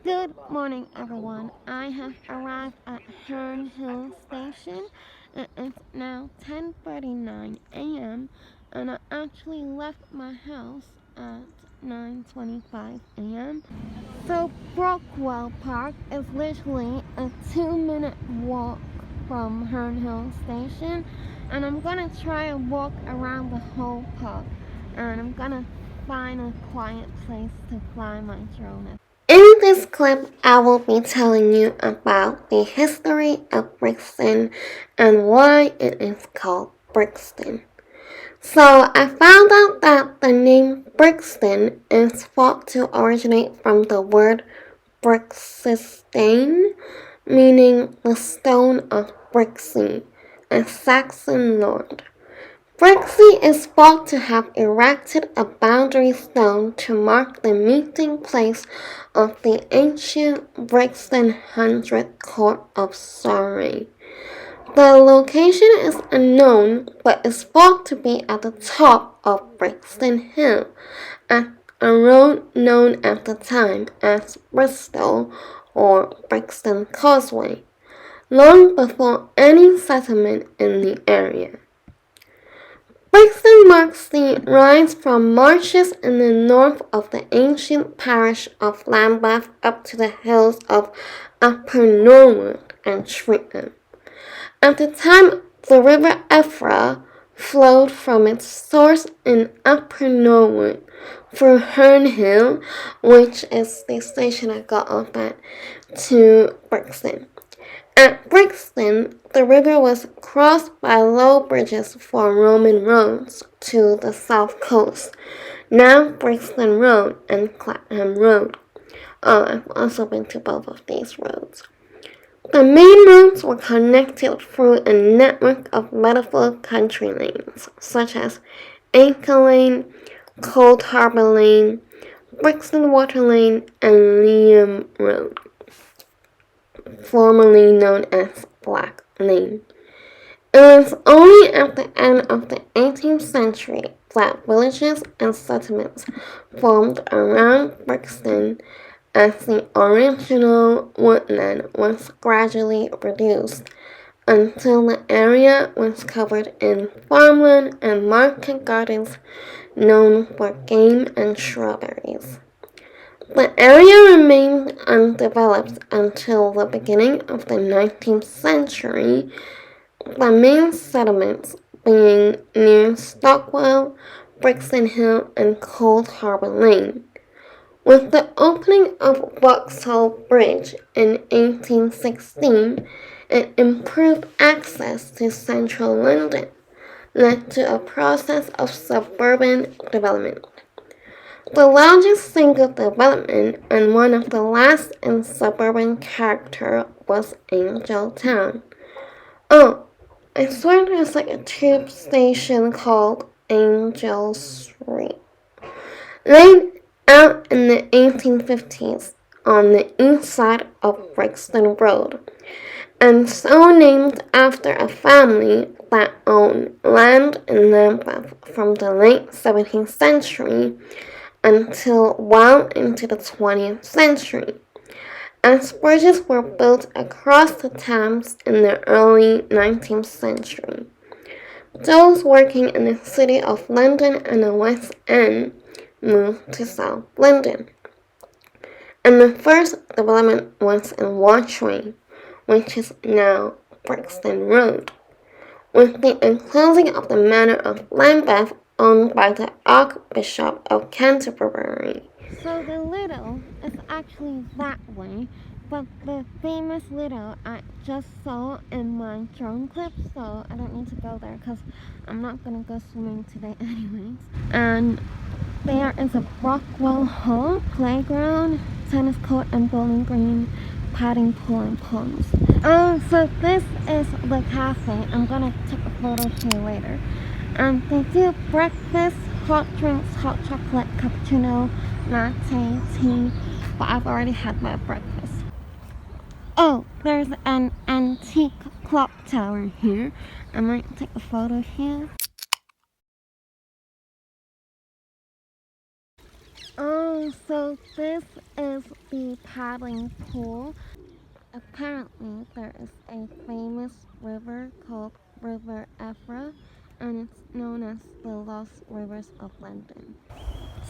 Good morning, everyone. I have arrived at Herne Station. It's now 10:39 a.m. and I actually left my house at 9:25 a.m. So Stockwell Park is literally a 2-minute walk from Herne Station, and I'm gonna try and walk around the whole park, and I'm gonna find a quiet place to fly my drone. In this clip, I will be telling you about the history of Brixton and why it is called Brixton. So I found out that the name Brixton is thought to originate from the word Brixstein, meaning the stone of Brixie, a Saxon lord. Brixie is thought to have erected a boundary stone to mark the meeting place of the ancient Brixton Hundred Court of Surrey. The location is unknown, but is thought to be at the top of Brixton Hill, at a road known at the time as Bristol or Brixton Causeway, long before any settlement in the area. Brixton marks the rise from marshes in the north of the ancient parish of Lambeth up to the hills of Upper Norwood and Shrewton. At the time, the river Effra flowed from its source in Upper Norwood through Herne Hill, which is the station I got off at, to Brixton. At Brixton, the river was crossed by low bridges for Roman roads to the south coast, now Brixton Road and Clapham Road. I've also been to both of these roads. The main roads were connected through a network of beautiful country lanes, such as Anchor Lane, Cold Harbour Lane, Brixton Water Lane, and Liam Road, formerly known as Black Lane. It was only at the end of the 18th century that villages and settlements formed around Brixton as the original woodland was gradually reduced until the area was covered in farmland and market gardens known for game and strawberries. The area remained undeveloped until the beginning of the 19th century, the main settlements being near Stockwell, Brixton Hill, and Cold Harbour Lane. With the opening of Vauxhall Bridge in 1816, it improved access to central London, led to a process of suburban development. The largest single development and one of the last in suburban character was Angel Town. Oh, I swear there's like a tube station called Angel Street. Laid out in the 1850s on the east side of Brixton Road, and so named after a family that owned land in Lambeth from the late 17th century until well into the 20th century, as bridges were built across the Thames in the early 19th century. Those working in the City of London and the West End moved to South London. And the first development was in Watchway, which is now Brixton Road, with the enclosing of the Manor of Lambeth owned by the Archbishop of Canterbury. So the Lido is actually that way, but the famous Lido I just saw in my drone clip, so I don't need to go there because I'm not going to go swimming today anyways. And there is a Stockwell Hall, playground, tennis court and bowling green, padding pool and ponds. So this is the cafe. I'm gonna take a photo here later. They do breakfast, hot drinks, hot chocolate, cappuccino, latte, tea, but I've already had my breakfast. Oh, there's an antique clock tower here. I might take a photo here. Oh, so this is the paddling pool. Apparently, there is a famous river called River Effra, and it's known as the Lost Rivers of London.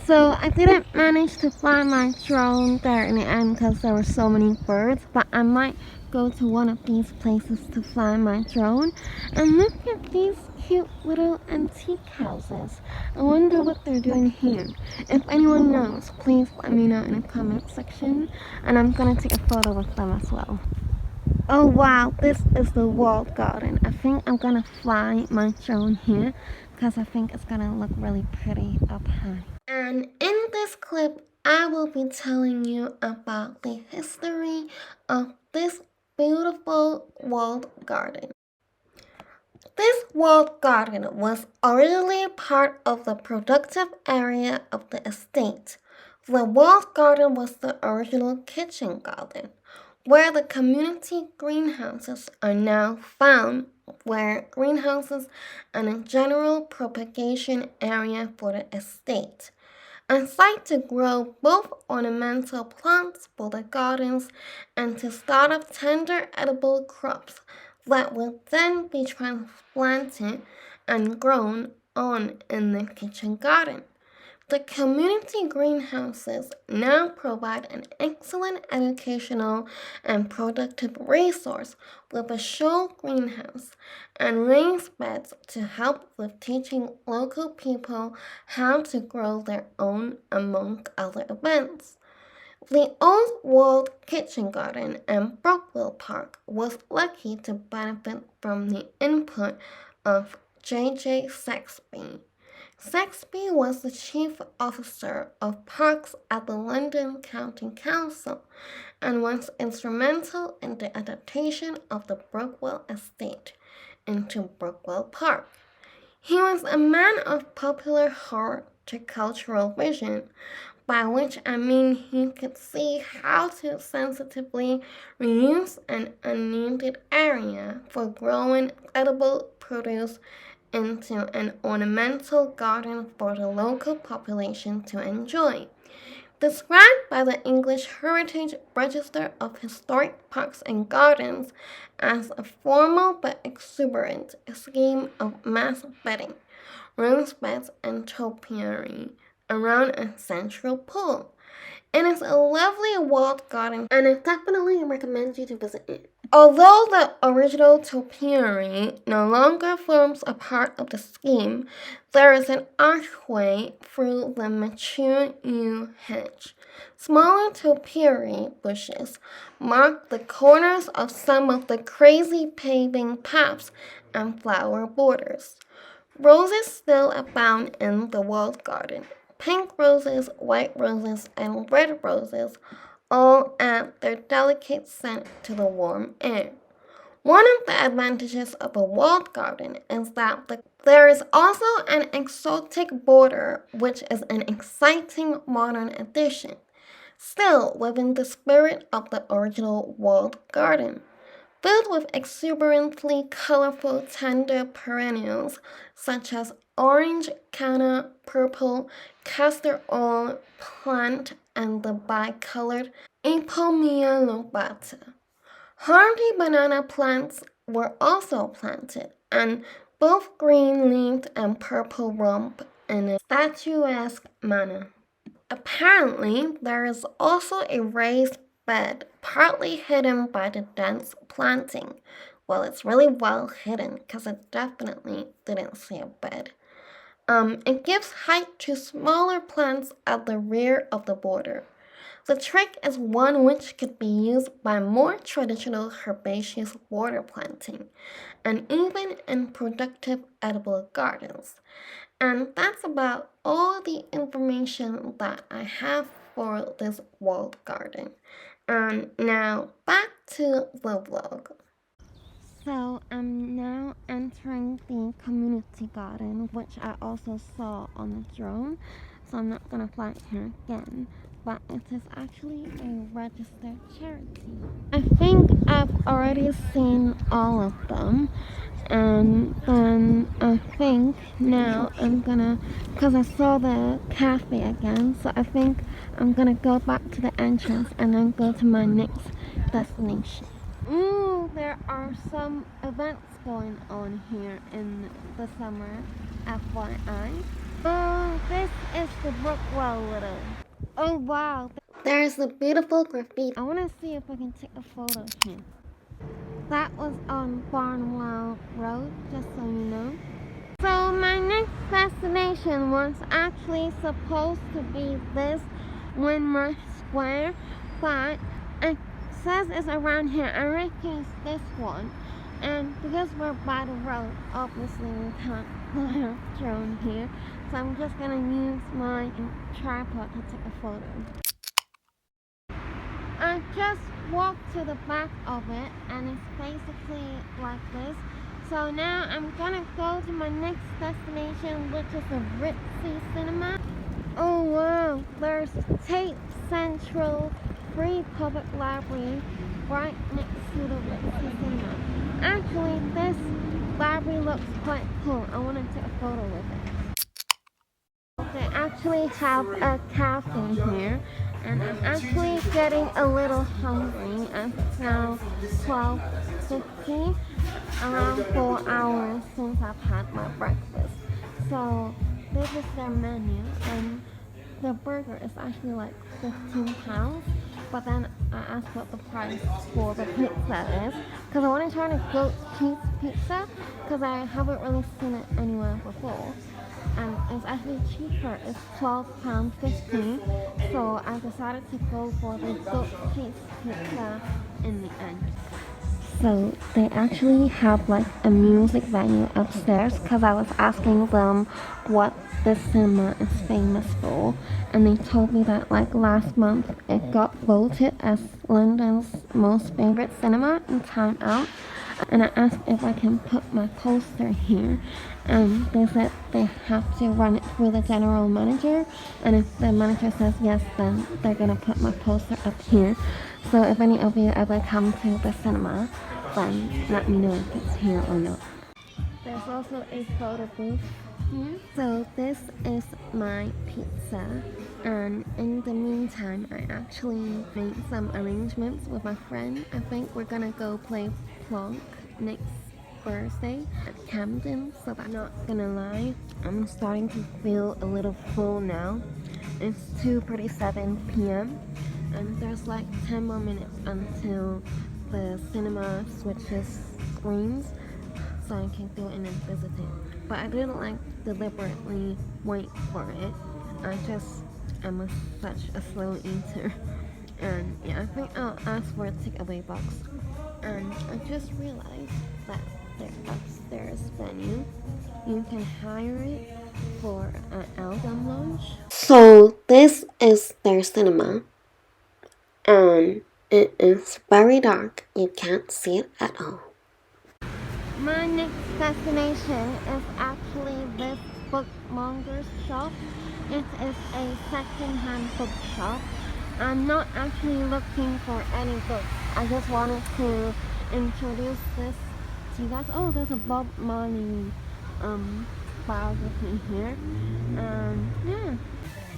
So I didn't manage to fly my drone there in the end because there were so many birds, but I might go to one of these places to fly my drone. And look at these cute little antique houses. I wonder what they're doing here. If anyone knows, please let me know in the comment section, and I'm gonna take a photo with them as well. Oh wow, this is the walled garden. I think I'm gonna fly my drone here because I think it's gonna look really pretty up high. And in this clip, I will be telling you about the history of this beautiful walled garden. This walled garden was originally part of the productive area of the estate. The walled garden was the original kitchen garden, where the community greenhouses are now found, where greenhouses and a general propagation area for the estate. A site to grow both ornamental plants for the gardens and to start up tender edible crops that will then be transplanted and grown on in the kitchen garden. The community greenhouses now provide an excellent educational and productive resource with a show greenhouse and raised beds to help with teaching local people how to grow their own, among other events. The old walled kitchen garden and Brookwell Park was lucky to benefit from the input of J.J. Saxby. Saxby was the chief officer of parks at the London County Council and was instrumental in the adaptation of the Brookwell estate into Brookwell Park. He was a man of popular horticultural vision, by which I mean he could see how to sensitively reuse an unneeded area for growing edible produce into an ornamental garden for the local population to enjoy. Described by the English Heritage Register of Historic Parks and Gardens as a formal but exuberant scheme of mass bedding, rose beds, and topiary around a central pool. It is a lovely walled garden, and I definitely recommend you to visit it. Although the original topiary no longer forms a part of the scheme, there is an archway through the mature yew hedge. Smaller topiary bushes mark the corners of some of the crazy paving paths and flower borders. Roses still abound in the walled garden. Pink roses, white roses, and red roses all add their delicate scent to the warm air. One of the advantages of a walled garden is that there is also an exotic border, which is an exciting modern addition, still within the spirit of the original walled garden. Filled with exuberantly colorful tender perennials such as orange, canna, purple, castor oil plant, and the bicolored Ipomea lobata. Hardy banana plants were also planted, and both green-leaved and purple rump in a statuesque manner. Apparently, there is also a raised bed partly hidden by the dense planting. Well, it's really well hidden because I definitely didn't see a bed. It gives height to smaller plants at the rear of the border. The trick is one which could be used by more traditional herbaceous border planting, and even in productive edible gardens. And that's about all the information that I have for this walled garden. And now back to the vlog. So I'm now entering the community garden, which I also saw on the drone. So I'm not gonna fly it here again. but it is actually a registered charity. I think I've already seen all of them, and then I think now I'm gonna, because I saw the cafe again, so I think I'm gonna go back to the entrance and then go to my next destination. Ooh, there are some events going on here in the summer, FYI. Oh, this is the Brookwell lido. Oh wow, there's a beautiful graffiti. I want to see if I can take a photo here. That was on Barnwell Road, just so you know. So my next destination was actually supposed to be this Windrush Square, but it says it's around here. I reckon it's this one. And because we're by the road, obviously we can't put a drone here. So I'm just gonna use my tripod to take a photo. I just walked to the back of it and it's basically like this. So now I'm gonna go to my next destination, which is the Ritzy Cinema. Oh wow, there's Tate Central free public library right next to the Ritzy Cinema. Actually, this library looks quite cool. I want to take a photo with it. They actually have a cafe here, and I'm actually getting a little hungry. It's now 12:50, around 4 hours since I've had my breakfast. So this is their menu, and the burger is actually like £15. But then I asked what the price for the pizza is, because I want to try the goat cheese pizza, because I haven't really seen it anywhere before. And it's actually cheaper, it's £12.50. So I decided to go for the goat cheese pizza in the end. So they actually have like a music venue upstairs, because I was asking them what this cinema is famous for, and they told me that like last month it got voted as London's most favorite cinema in Time Out. And I asked if I can put my poster here, and they said they have to run it through the general manager, and if the manager says yes, then they're gonna put my poster up here. So if any of you ever come to the cinema, then let me know if it's here or not. There's also a photo booth here. So this is my pizza, and in the meantime I actually made some arrangements with my friend. I think we're gonna go play Plonk next Thursday at Camden, so I'm not gonna lie, I'm starting to feel a little full now. It's 2:37 p.m. and there's like 10 more minutes until the cinema switches screens, so I can go in and visit it. But I didn't like deliberately wait for it. I'm such a slow eater. And yeah, I think I'll ask for a takeaway box. And I just realized that their upstairs venue, you can hire it for an album launch. So this is their cinema, and it is very dark. You can't see it at all. My next destination is actually this bookmonger's shop. It is a second-hand bookshop. I'm not actually looking for any books. I just wanted to introduce this to you guys. Oh, there's a Bob Marley biography here. Yeah.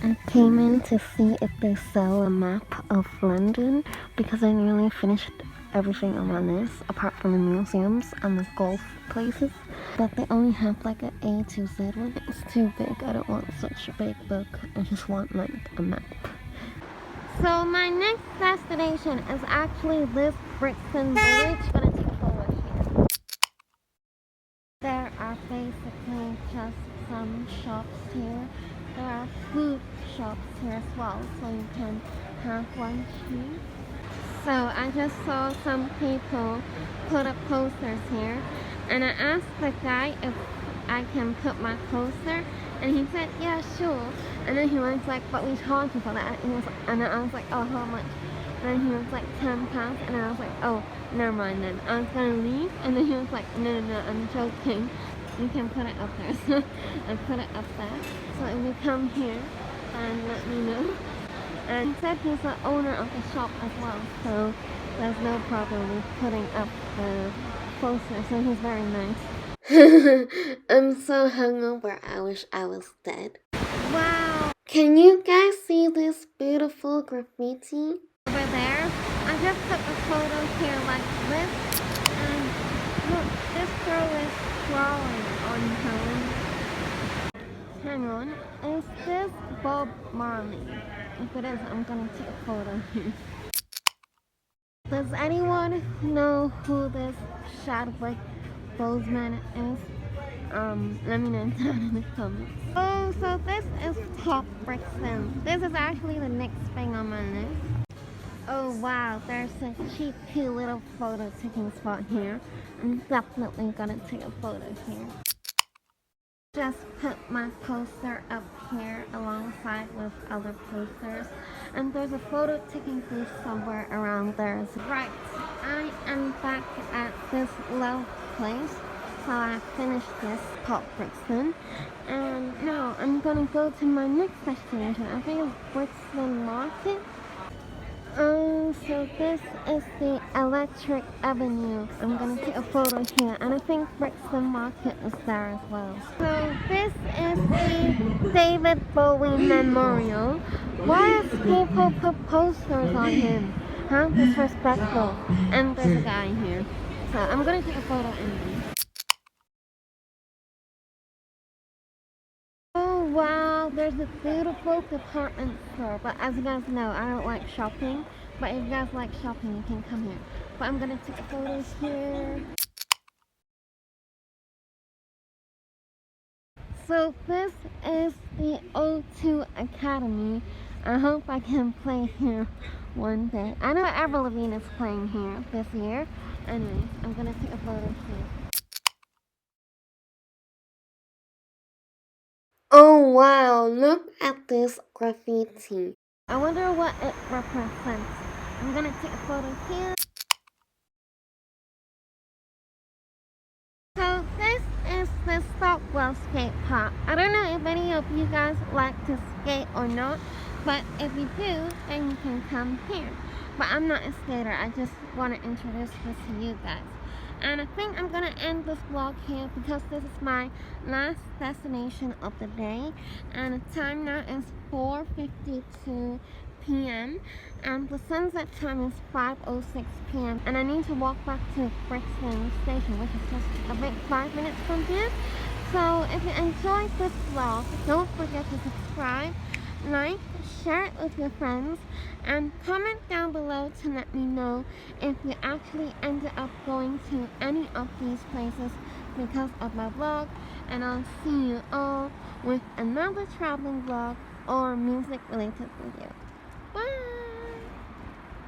I came in to see if they sell a map of London, because I nearly finished everything on my list apart from the museums and the golf places, but they only have like an A to Z one. It's too big. I don't want such a big book. I just want like a map. So my next destination is actually this Brixton Village. I'm gonna take a photo here. There are basically just some shops here. There are food shops here as well, so you can have lunch here. So I just saw some people put up posters here, and I asked the guy if I can put my poster, and he said, yeah, sure. And then he was like, but we charge you for that. And then I was like, oh, how much? And then he was like, £10. And I was like, oh, never mind then. I was gonna leave, and then he was like, no, I'm joking. You can put it up there. So I put it up there. So if you come here, and let me know. And he said he's the owner of the shop as well, so there's no problem with putting up the poster, so he's very nice. I'm so hungover, I wish I was dead. Wow! Can you guys see this beautiful graffiti? Over there, I just took a photo here like this, and look, this girl is crawling on her own. Hang on, is this Bob Marley? If it is, I'm gonna take a photo here. Does anyone know who this Chadwick Boseman is? Let me know down in the comments. Oh, so this is Top Brixton. This is actually the next thing on my list. Oh wow, there's a cheeky little photo taking spot here. I'm definitely gonna take a photo here. Just put my poster up here alongside with other posters, and there's a photo taking place somewhere around there. Right, I am back at this low place, so I finished this Pop Brixton, and now I'm gonna go to my next destination. I think it's Brixton Market. So this is the Electric Avenue. I'm gonna take a photo here, and I think Brixton Market is there as well. So this is the David Bowie Memorial. Why does people put posters on him? How disrespectful. And there's a guy here. So I'm gonna take a photo in. Oh wow, there's a beautiful department store, but as you guys know, I don't like shopping, but if you guys like shopping, you can come here. But I'm gonna take photos here. So this is the O2 Academy. I hope I can play here one day. I know Avril Lavigne is playing here this year. Anyways, I'm gonna take a photo here. Oh wow, look at this graffiti. I wonder what it represents. I'm gonna take a photo here. So this is the Stockwell skate park. I don't know if any of you guys like to skate or not, but if you do, then you can come here. But I'm not a skater, I just want to introduce this to you guys. And I think I'm gonna end this vlog here because this is my last destination of the day, and the time now is 4:52 p.m. and the sunset time is 5:06 p.m. and I need to walk back to Brixton station, which is just a bit 5 minutes from here. So if you enjoyed this vlog, don't forget to subscribe, like, share it with your friends, and comment down below to let me know if you actually ended up going to any of these places because of my vlog. And I'll see you all with another traveling vlog or music related video.